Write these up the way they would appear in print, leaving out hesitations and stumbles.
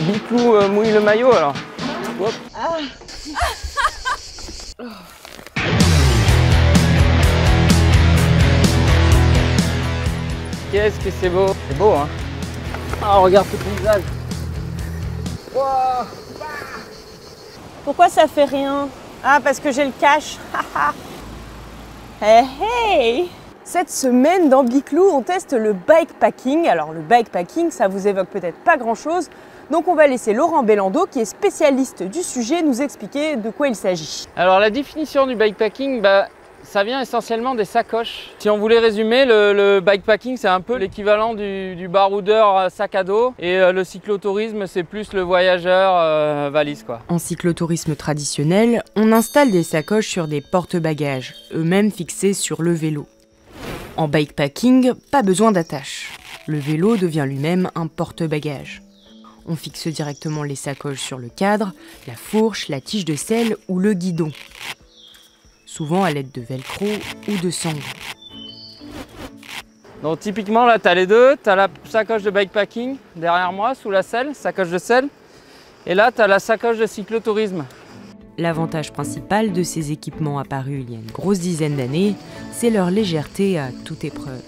Biclou mouille le maillot alors. Hop. Ah. Qu'est-ce que c'est beau. C'est beau hein. Ah, regarde ce paysage. Wow. Pourquoi ça fait rien? Ah, parce que j'ai le cash. Hey, hey. Cette semaine dans Biclou, on teste le bikepacking. Alors le bikepacking, ça vous évoque peut-être pas grand-chose. Donc on va laisser Laurent Bellando, qui est spécialiste du sujet, nous expliquer de quoi il s'agit. Alors la définition du bikepacking, ça vient essentiellement des sacoches. Si on voulait résumer, le bikepacking, c'est un peu l'équivalent du baroudeur sac à dos. Et le cyclotourisme, c'est plus le voyageur valise, quoi. En cyclotourisme traditionnel, on installe des sacoches sur des porte-bagages, eux-mêmes fixés sur le vélo. En bikepacking, pas besoin d'attache. Le vélo devient lui-même un porte-bagages. On fixe directement les sacoches sur le cadre, la fourche, la tige de selle ou le guidon. Souvent à l'aide de velcro ou de sangle. Donc typiquement là tu as les deux, tu as la sacoche de bikepacking derrière moi sous la selle, sacoche de selle. Et là tu as la sacoche de cyclotourisme. L'avantage principal de ces équipements apparus il y a une grosse dizaine d'années, c'est leur légèreté à toute épreuve.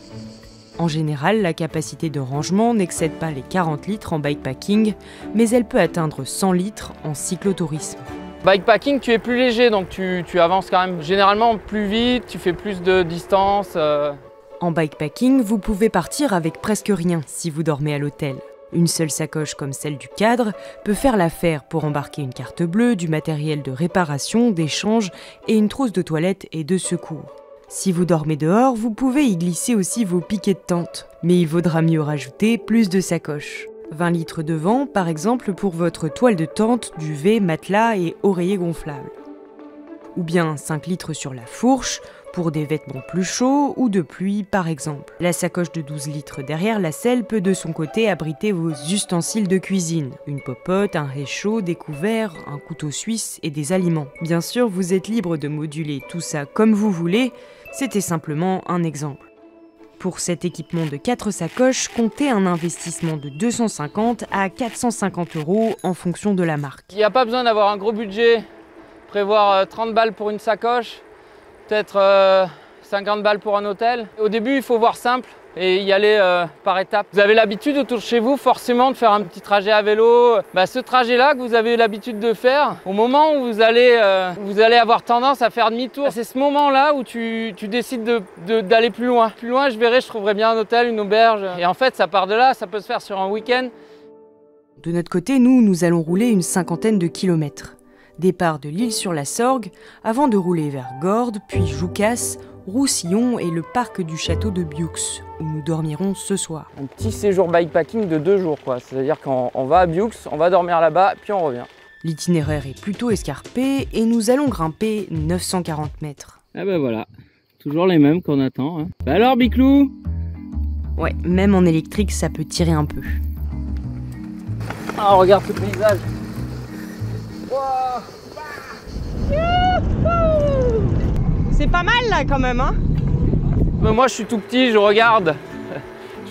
En général, la capacité de rangement n'excède pas les 40 litres en bikepacking, mais elle peut atteindre 100 litres en cyclotourisme. Bikepacking, tu es plus léger, donc tu avances quand même généralement plus vite, tu fais plus de distance. En bikepacking, vous pouvez partir avec presque rien si vous dormez à l'hôtel. Une seule sacoche comme celle du cadre peut faire l'affaire pour embarquer une carte bleue, du matériel de réparation, d'échange et une trousse de toilette et de secours. Si vous dormez dehors, vous pouvez y glisser aussi vos piquets de tente. Mais il vaudra mieux rajouter plus de sacoches. 20 litres de vent, par exemple, pour votre toile de tente, duvet, matelas et oreiller gonflable. Ou bien 5 litres sur la fourche, pour des vêtements plus chauds ou de pluie, par exemple. La sacoche de 12 litres derrière la selle peut de son côté abriter vos ustensiles de cuisine. Une popote, un réchaud, des couverts, un couteau suisse et des aliments. Bien sûr, vous êtes libre de moduler tout ça comme vous voulez, c'était simplement un exemple. Pour cet équipement de 4 sacoches, comptez un investissement de 250 à 450 € en fonction de la marque. Il n'y a pas besoin d'avoir un gros budget, prévoir 30 balles pour une sacoche, peut-être 50 balles pour un hôtel. Au début, il faut voir simple et y aller par étapes. Vous avez l'habitude autour de chez vous forcément de faire un petit trajet à vélo. Ce trajet-là que vous avez l'habitude de faire, au moment où vous allez avoir tendance à faire demi-tour, c'est ce moment-là où tu décides d'aller plus loin. Plus loin, je trouverai bien un hôtel, une auberge. Et en fait, ça part de là, ça peut se faire sur un week-end. De notre côté, nous allons rouler une 50aine de kilomètres. Départ de l'Isle-sur-la-Sorgue, avant de rouler vers Gordes, puis Joucas, Roussillon et le parc du château de Bioux, où nous dormirons ce soir. Un petit séjour bikepacking de 2 jours, quoi. C'est-à-dire qu'on va à Bioux, on va dormir là-bas, puis on revient. L'itinéraire est plutôt escarpé et nous allons grimper 940 mètres. Ah ben voilà, toujours les mêmes qu'on attend. Hein. Bah alors Biclou? Ouais, même en électrique, ça peut tirer un peu. Ah, regarde ce paysage. C'est pas mal là quand même, hein? Moi je suis tout petit, je regarde,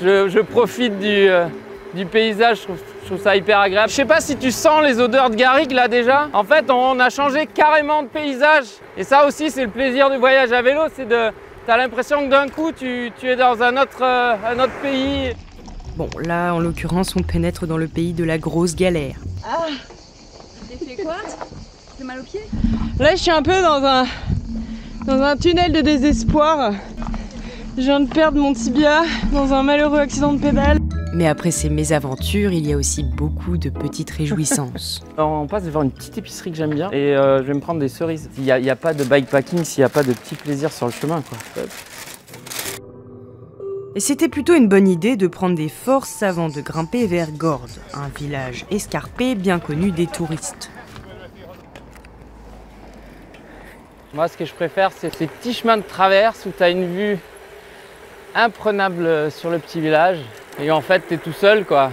je profite du paysage, je trouve ça hyper agréable. Je sais pas si tu sens les odeurs de garrigue là déjà. En fait on a changé carrément de paysage. Et ça aussi c'est le plaisir du voyage à vélo, c'est t'as l'impression que d'un coup tu es dans un autre pays. Bon là en l'occurrence on pénètre dans le pays de la grosse galère. Ah, t'as fait quoi? T'as mal aux pieds? là je suis un peu dans un tunnel de désespoir. Je viens de perdre mon tibia dans un malheureux accident de pédale. Mais après ces mésaventures, il y a aussi beaucoup de petites réjouissances. On passe devant une petite épicerie que j'aime bien et je vais me prendre des cerises. Il n'y a pas de bikepacking s'il n'y a pas de petits plaisirs sur le chemin, quoi. Et c'était plutôt une bonne idée de prendre des forces avant de grimper vers Gordes, un village escarpé bien connu des touristes. Moi, ce que je préfère, c'est ces petits chemins de traverse où tu as une vue imprenable sur le petit village. Et en fait, tu es tout seul, quoi.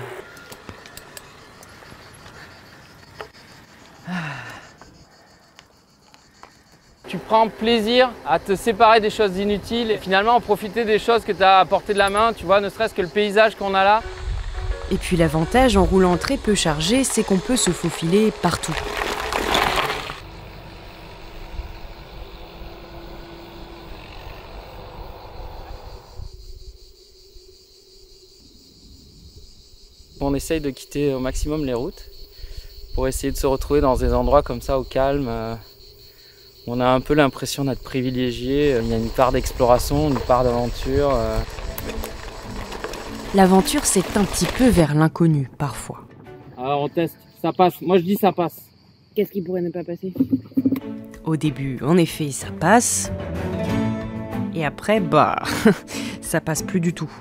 Tu prends plaisir à te séparer des choses inutiles et finalement en profiter des choses que tu as à portée de la main, tu vois, ne serait-ce que le paysage qu'on a là. Et puis l'avantage en roulant très peu chargé, c'est qu'on peut se faufiler partout. On essaye de quitter au maximum les routes pour essayer de se retrouver dans des endroits comme ça au calme. On a un peu l'impression d'être privilégié. Il y a une part d'exploration, une part d'aventure. L'aventure, c'est un petit peu vers l'inconnu, parfois. Alors on teste, ça passe. Moi je dis ça passe. Qu'est-ce qui pourrait ne pas passer? Au début, en effet, ça passe. Et après, bah, ça passe plus du tout.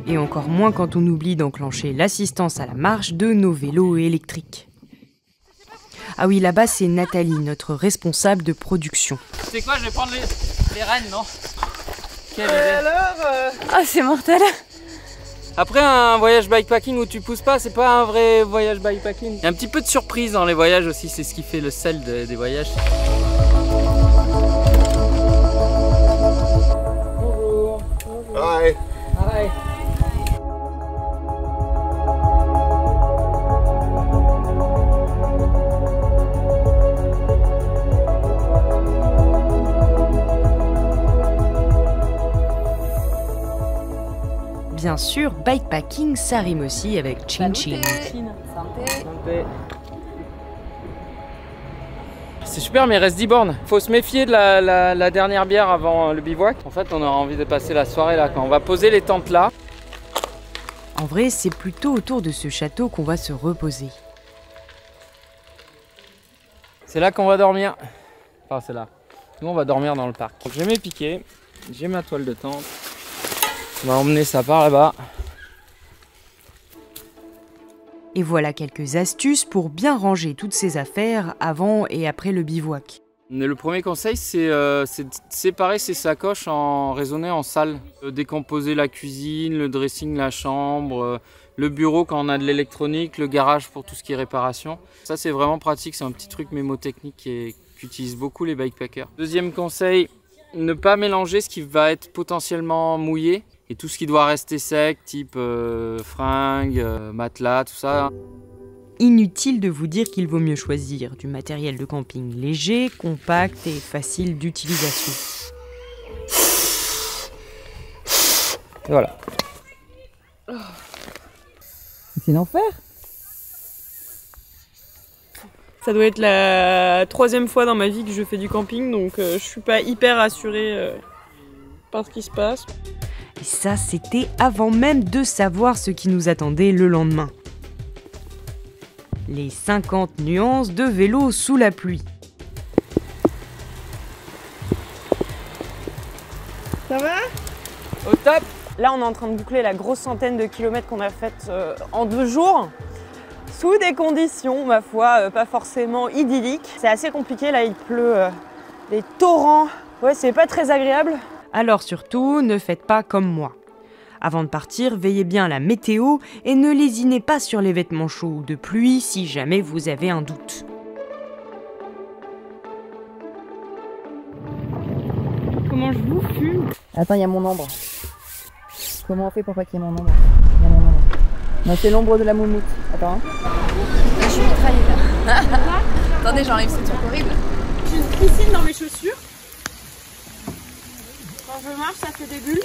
Et encore moins quand on oublie d'enclencher l'assistance à la marche de nos vélos électriques. Ah oui, là-bas, c'est Nathalie, notre responsable de production. C'est quoi, je vais prendre les rênes, non? Quelle idée. Ah, c'est mortel! Après un voyage bikepacking où tu pousses pas, c'est pas un vrai voyage bikepacking. Il y a un petit peu de surprise dans les voyages aussi, c'est ce qui fait le sel des voyages. Bonjour. Hi. Hi. Bien sûr, bikepacking, ça rime aussi avec chin chin. C'est super, mais il reste 10 bornes. Faut se méfier de la dernière bière avant le bivouac. En fait, on aura envie de passer la soirée là, quand on va poser les tentes là. En vrai, c'est plutôt autour de ce château qu'on va se reposer. C'est là qu'on va dormir. Enfin, c'est là. Nous, on va dormir dans le parc. J'ai mes piquets, j'ai ma toile de tente. On va emmener ça par là-bas. Et voilà quelques astuces pour bien ranger toutes ces affaires avant et après le bivouac. Le premier conseil, c'est de séparer ses sacoches en raisonner en salles. Décomposer la cuisine, le dressing, la chambre, le bureau quand on a de l'électronique, le garage pour tout ce qui est réparation. Ça, c'est vraiment pratique, c'est un petit truc mémotechnique qu'utilisent beaucoup les bikepackers. Deuxième conseil, ne pas mélanger ce qui va être potentiellement mouillé et tout ce qui doit rester sec, type fringues, matelas, tout ça. Inutile de vous dire qu'il vaut mieux choisir du matériel de camping léger, compact et facile d'utilisation. Voilà. C'est l'enfer. Ça doit être la 3e fois dans ma vie que je fais du camping, donc je suis pas hyper rassurée par ce qui se passe. Et ça, c'était avant même de savoir ce qui nous attendait le lendemain. Les 50 nuances de vélo sous la pluie. Ça va? Au top. Là, on est en train de boucler la grosse centaine de kilomètres qu'on a faite en 2 jours. Sous des conditions, ma foi, pas forcément idylliques. C'est assez compliqué, là, il pleut des torrents. Ouais, c'est pas très agréable. Alors surtout, ne faites pas comme moi. Avant de partir, veillez bien à la météo et ne lésinez pas sur les vêtements chauds ou de pluie si jamais vous avez un doute. Comment je vous fume? Attends, il y a mon ombre. Comment on fait pour pas qu'il y ait mon ombre? Il y a mon ombre. Non, c'est l'ombre de la moumoute. Attends. Hein. Je suis mitraillée là. Attendez, j'enlève ce truc horrible. J'ai une piscine dans mes chaussures. Quand je marche, ça fait des bulles.